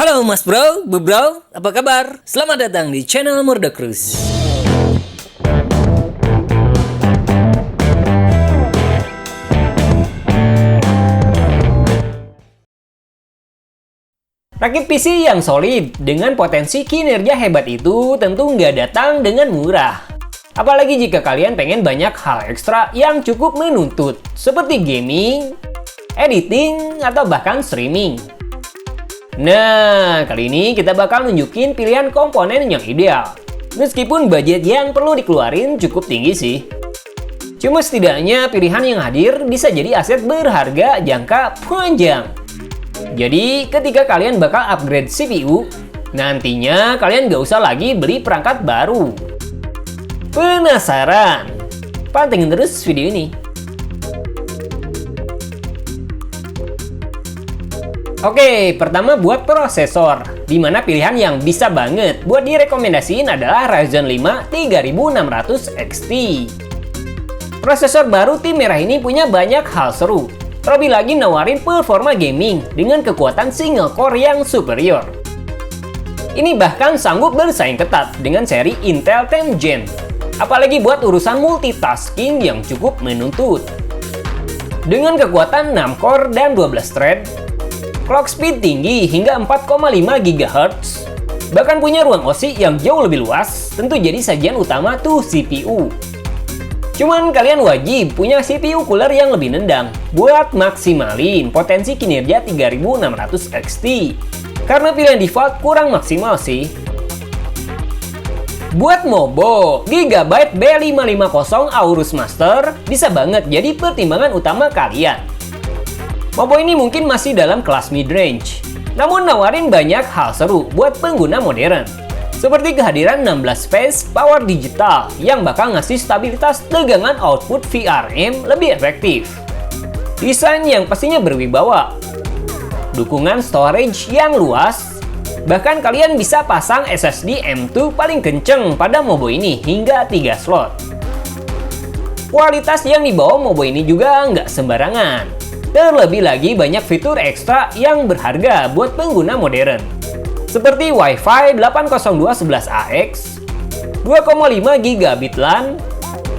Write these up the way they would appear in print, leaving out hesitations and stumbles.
Halo Mas Bro, Bu Bro, apa kabar? Selamat datang di channel Murdacruise. Rakit PC yang solid dengan potensi kinerja hebat itu tentu nggak datang dengan murah. Apalagi jika kalian pengen banyak hal ekstra yang cukup menuntut, seperti gaming, editing, atau bahkan streaming. Nah, kali ini kita bakal nunjukin pilihan komponen yang ideal. Meskipun budget yang perlu dikeluarin cukup tinggi sih. Cuma setidaknya pilihan yang hadir bisa jadi aset berharga jangka panjang. Jadi, ketika kalian bakal upgrade CPU, nantinya kalian gak usah lagi beli perangkat baru. Penasaran? Pantengin terus video ini. Oke, pertama buat prosesor, dimana pilihan yang bisa banget buat direkomendasiin adalah Ryzen 5 3600 XT. Prosesor baru tim merah ini punya banyak hal seru, terlebih lagi nawarin performa gaming dengan kekuatan single core yang superior. Ini bahkan sanggup bersaing ketat dengan seri Intel 10th Gen, apalagi buat urusan multitasking yang cukup menuntut. Dengan kekuatan 6 core dan 12 thread, clock speed tinggi hingga 4,5 GHz, bahkan punya ruang OSI yang jauh lebih luas, tentu jadi sajian utama tuh CPU. Cuman kalian wajib punya CPU cooler yang lebih nendang buat maksimalin potensi kinerja 3600 XT. Karena pilihan default kurang maksimal sih. Buat Mobo, Gigabyte B550 Aorus Master bisa banget jadi pertimbangan utama kalian. Mobo ini mungkin masih dalam kelas mid-range, namun nawarin banyak hal seru buat pengguna modern. Seperti kehadiran 16 phase power digital yang bakal ngasih stabilitas tegangan output VRM lebih efektif. Desain yang pastinya berwibawa. Dukungan storage yang luas. Bahkan kalian bisa pasang SSD M2 paling kenceng pada Mobo ini hingga 3 slot. Kualitas yang dibawa Mobo ini juga nggak sembarangan. Terlebih lagi banyak fitur ekstra yang berharga buat pengguna modern. Seperti Wi-Fi 802.11ax, 2,5 GB LAN,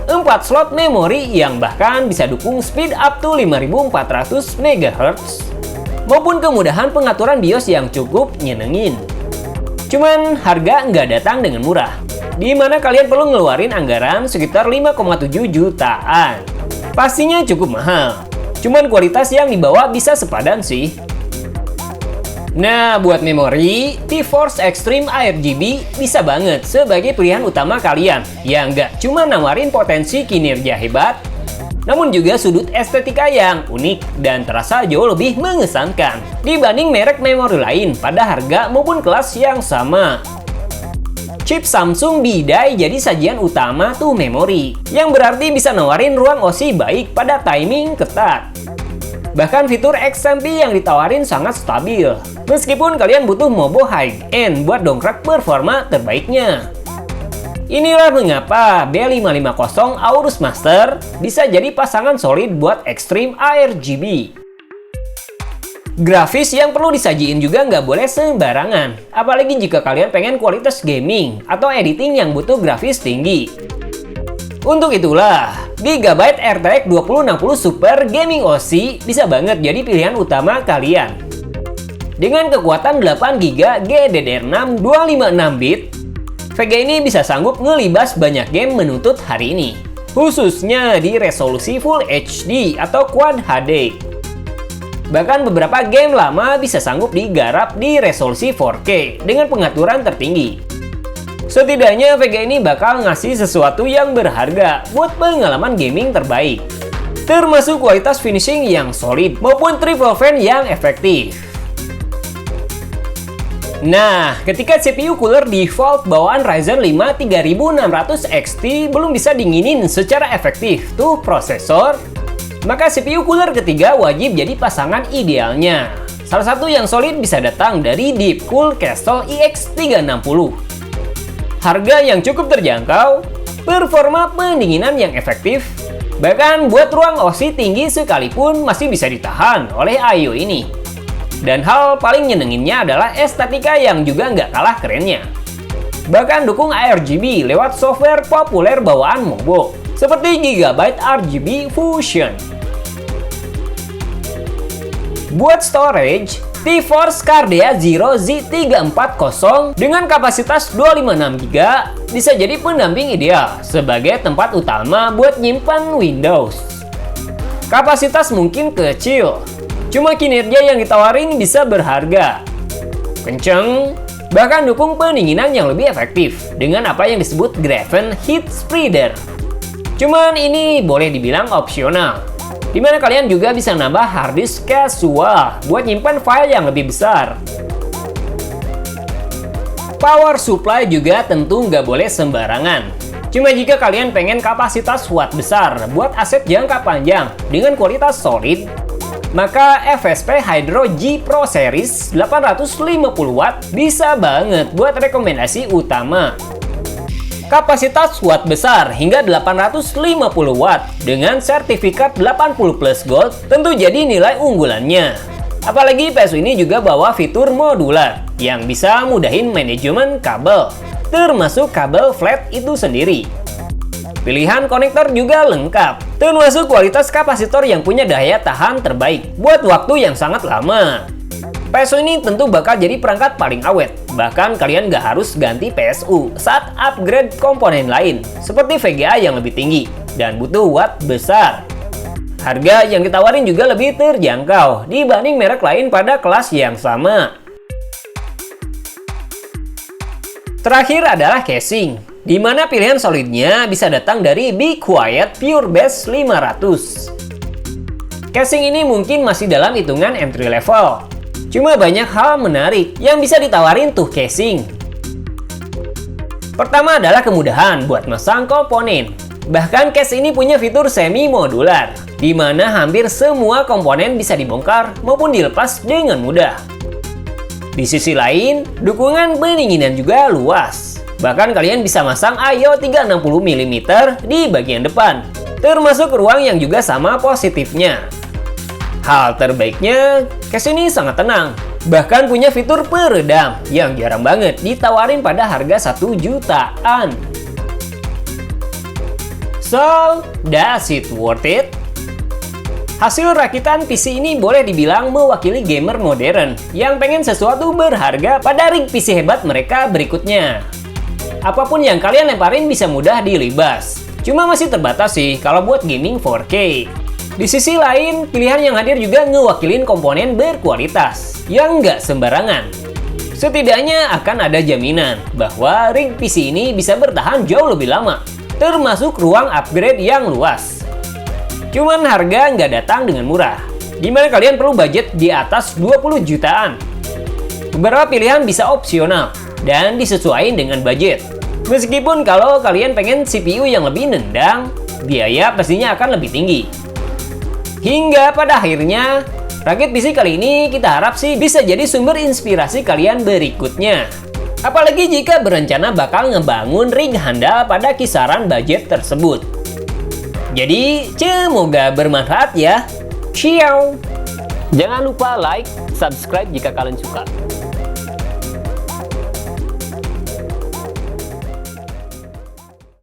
4 slot memori yang bahkan bisa dukung speed up to 5400 MHz, maupun kemudahan pengaturan BIOS yang cukup nyenengin. Cuman harga nggak datang dengan murah, di mana kalian perlu ngeluarin anggaran sekitar 5,7 jutaan. Pastinya cukup mahal, cuman kualitas yang dibawa bisa sepadan sih. Nah, buat memori, GeForce Extreme AirGB bisa banget sebagai pilihan utama kalian yang nggak cuma nawarin potensi kinerja hebat, namun juga sudut estetika yang unik dan terasa jauh lebih mengesankan dibanding merek memori lain pada harga maupun kelas yang sama. Chip Samsung bidai jadi sajian utama tuh memori, yang berarti bisa nawarin ruang OSI baik pada timing ketat. Bahkan fitur XMP yang ditawarin sangat stabil, meskipun kalian butuh Mobo high-end buat dongkrak performa terbaiknya. Inilah mengapa B550 Aorus Master bisa jadi pasangan solid buat Extreme AirGB. Grafis yang perlu disajiin juga nggak boleh sembarangan, apalagi jika kalian pengen kualitas gaming atau editing yang butuh grafis tinggi. Untuk itulah, Gigabyte RTX 2060 Super Gaming OSI bisa banget jadi pilihan utama kalian. Dengan kekuatan 8GB GDDR6 256-bit, VGA ini bisa sanggup ngelibas banyak game menuntut hari ini, khususnya di resolusi Full HD atau Quad HD. Bahkan beberapa game lama bisa sanggup digarap di resolusi 4K dengan pengaturan tertinggi. Setidaknya VGA ini bakal ngasih sesuatu yang berharga buat pengalaman gaming terbaik, termasuk kualitas finishing yang solid maupun triple fan yang efektif. Nah, ketika CPU cooler default bawaan Ryzen 5 3600 XT belum bisa dinginin secara efektif tuh prosesor, maka CPU cooler ketiga wajib jadi pasangan idealnya. Salah satu yang solid bisa datang dari Deepcool Castle EX360. Harga yang cukup terjangkau, performa pendinginan yang efektif, bahkan buat ruang OSI tinggi sekalipun masih bisa ditahan oleh I/O ini. Dan hal paling nyenenginnya adalah estetika yang juga nggak kalah kerennya. Bahkan dukung ARGB lewat software populer bawaan Mobo, seperti Gigabyte RGB Fusion. Buat storage, T-Force Cardea Zero Z340 dengan kapasitas 256GB bisa jadi pendamping ideal sebagai tempat utama buat nyimpan Windows. Kapasitas mungkin kecil, cuma kinerja yang ditawarin bisa berharga. Kenceng, bahkan dukung pendinginan yang lebih efektif dengan apa yang disebut Graven Heat Spreader. Cuman ini boleh dibilang opsional, dimana kalian juga bisa nambah harddisk casual buat nyimpan file yang lebih besar. Power supply juga tentu nggak boleh sembarangan. Cuma jika kalian pengen kapasitas watt besar buat aset jangka panjang dengan kualitas solid, maka FSP Hydro G Pro Series 850W bisa banget buat rekomendasi utama. Kapasitas watt besar hingga 850W dengan sertifikat 80 plus gold tentu jadi nilai unggulannya. Apalagi PSU ini juga bawa fitur modular yang bisa mudahin manajemen kabel, termasuk kabel flat itu sendiri. Pilihan konektor juga lengkap, termasuk kualitas kapasitor yang punya daya tahan terbaik buat waktu yang sangat lama. PSU ini tentu bakal jadi perangkat paling awet, bahkan kalian nggak harus ganti PSU saat upgrade komponen lain, seperti VGA yang lebih tinggi dan butuh watt besar. Harga yang ditawarin juga lebih terjangkau dibanding merek lain pada kelas yang sama. Terakhir adalah casing, di mana pilihan solidnya bisa datang dari Be Quiet Pure Base 500. Casing ini mungkin masih dalam hitungan entry level. Cuma banyak hal menarik yang bisa ditawarin tuh casing. Pertama adalah kemudahan buat masang komponen. Bahkan case ini punya fitur semi modular, di mana hampir semua komponen bisa dibongkar maupun dilepas dengan mudah. Di sisi lain, dukungan pendinginan juga luas. Bahkan kalian bisa masang I/O 360mm di bagian depan, termasuk ruang yang juga sama positifnya. Hal terbaiknya, case ini sangat tenang, bahkan punya fitur peredam yang jarang banget ditawarin pada harga 1 jutaan. So, does it worth it? Hasil rakitan PC ini boleh dibilang mewakili gamer modern yang pengen sesuatu berharga pada rig PC hebat mereka berikutnya. Apapun yang kalian lemparin bisa mudah dilibas, cuma masih terbatas sih kalau buat gaming 4K. Di sisi lain, pilihan yang hadir juga ngewakilin komponen berkualitas yang nggak sembarangan. Setidaknya akan ada jaminan bahwa rig PC ini bisa bertahan jauh lebih lama, termasuk ruang upgrade yang luas. Cuman harga nggak datang dengan murah, dimana kalian perlu budget di atas 20 jutaan. Beberapa pilihan bisa opsional dan disesuaikan dengan budget. Meskipun kalau kalian pengen CPU yang lebih nendang, biaya pastinya akan lebih tinggi. Hingga pada akhirnya, rakit PC kali ini kita harap sih bisa jadi sumber inspirasi kalian berikutnya. Apalagi jika berencana bakal ngebangun rig handal pada kisaran budget tersebut. Jadi, semoga bermanfaat ya. Ciao! Jangan lupa like, subscribe jika kalian suka.